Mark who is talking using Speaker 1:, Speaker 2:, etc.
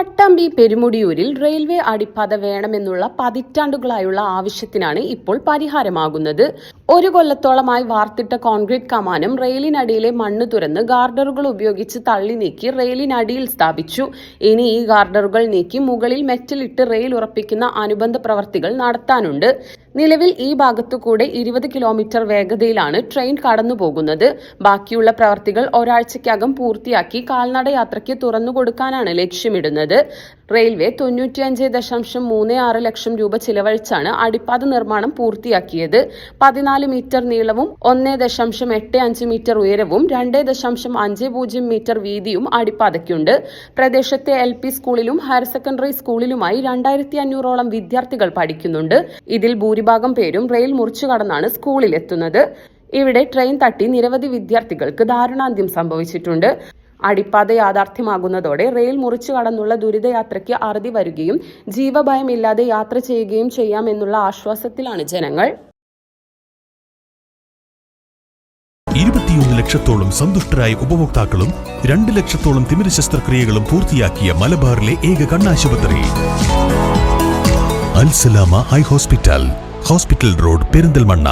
Speaker 1: Pattambi പെരുമുടിയൂരിൽ railway അടിപ്പാത വേണമെന്നുള്ള പതിറ്റാണ്ടുകളായുള്ള ആവശ്യത്തിനാണ് ഇപ്പോൾ പരിഹാരമാകുന്നത്. ഒരു കൊല്ലത്തോളമായി വാർത്തിട്ട കോൺക്രീറ്റ് കമാനം റെയിലിനടിയിലെ മണ്ണ് തുരന്ന് ഗാർഡറുകൾ ഉപയോഗിച്ച് തള്ളി നീക്കി റെയിലിനടിയിൽ സ്ഥാപിച്ചു. ഇനി ഈ ഗാർഡറുകൾ നീക്കി മുകളിൽ മെറ്റലിട്ട് റെയിൽ ഉറപ്പിക്കുന്ന അനുബന്ധ പ്രവർത്തികൾ നടത്താനുണ്ട്. നിലവിൽ ഈ ഭാഗത്തുകൂടെ 20 കിലോമീറ്റർ വേഗതയിലാണ് ട്രെയിൻ കടന്നുപോകുന്നത്. ബാക്കിയുള്ള പ്രവർത്തികൾ ഒരാഴ്ചയ്ക്കകം പൂർത്തിയാക്കി കാൽനട യാത്രയ്ക്ക് തുറന്നുകൊടുക്കാനാണ് ലക്ഷ്യമിടുന്നത്. റെയിൽവേ 95.36 ലക്ഷം രൂപ ചിലവഴിച്ചാണ് അടിപ്പാത നിർമ്മാണം പൂർത്തിയാക്കിയത്. 14 മീറ്റർ നീളവും 1.85 മീറ്റർ ഉയരവും 2.50 മീറ്റർ വീതിയും അടിപ്പാതയ്ക്കുണ്ട്. പ്രദേശത്തെ LP സ്കൂളിലും ഹയർ സെക്കൻഡറി സ്കൂളിലുമായി 2500ഓളം വിദ്യാർത്ഥികൾ പഠിക്കുന്നുണ്ട്. ഇതിൽ ഭൂരിഭാഗം പേരും റെയിൽ മുറിച്ചു കടന്നാണ് സ്കൂളിലെത്തുന്നത്. ഇവിടെ ട്രെയിൻ തട്ടി നിരവധി വിദ്യാർത്ഥികൾക്ക് ദാരുണാന്ത്യം സംഭവിച്ചിട്ടുണ്ട്. അടിപ്പാത യാഥാർത്ഥ്യമാകുന്നതോടെ റെയിൽ മുറിച്ചു കടന്നുള്ള ദുരിതയാത്രയ്ക്ക് അറുതി വരികയും ജീവഭയമില്ലാതെ യാത്ര ചെയ്യുകയും ചെയ്യാമെന്നുള്ള ആശ്വാസത്തിലാണ് ജനങ്ങൾ.
Speaker 2: 21 ലക്ഷത്തോളം സന്തുഷ്ടരായ ഉപഭോക്താക്കളും 2 ലക്ഷത്തോളം തിമിര ശസ്ത്രക്രിയകളും പൂർത്തിയാക്കിയ മലബാറിലെ ഏക കണ്ണാശുപത്രി അൽ സലാമ ഹൈ ഹോസ്പിറ്റൽ റോഡ്, പെരിന്തൽമണ്ണ.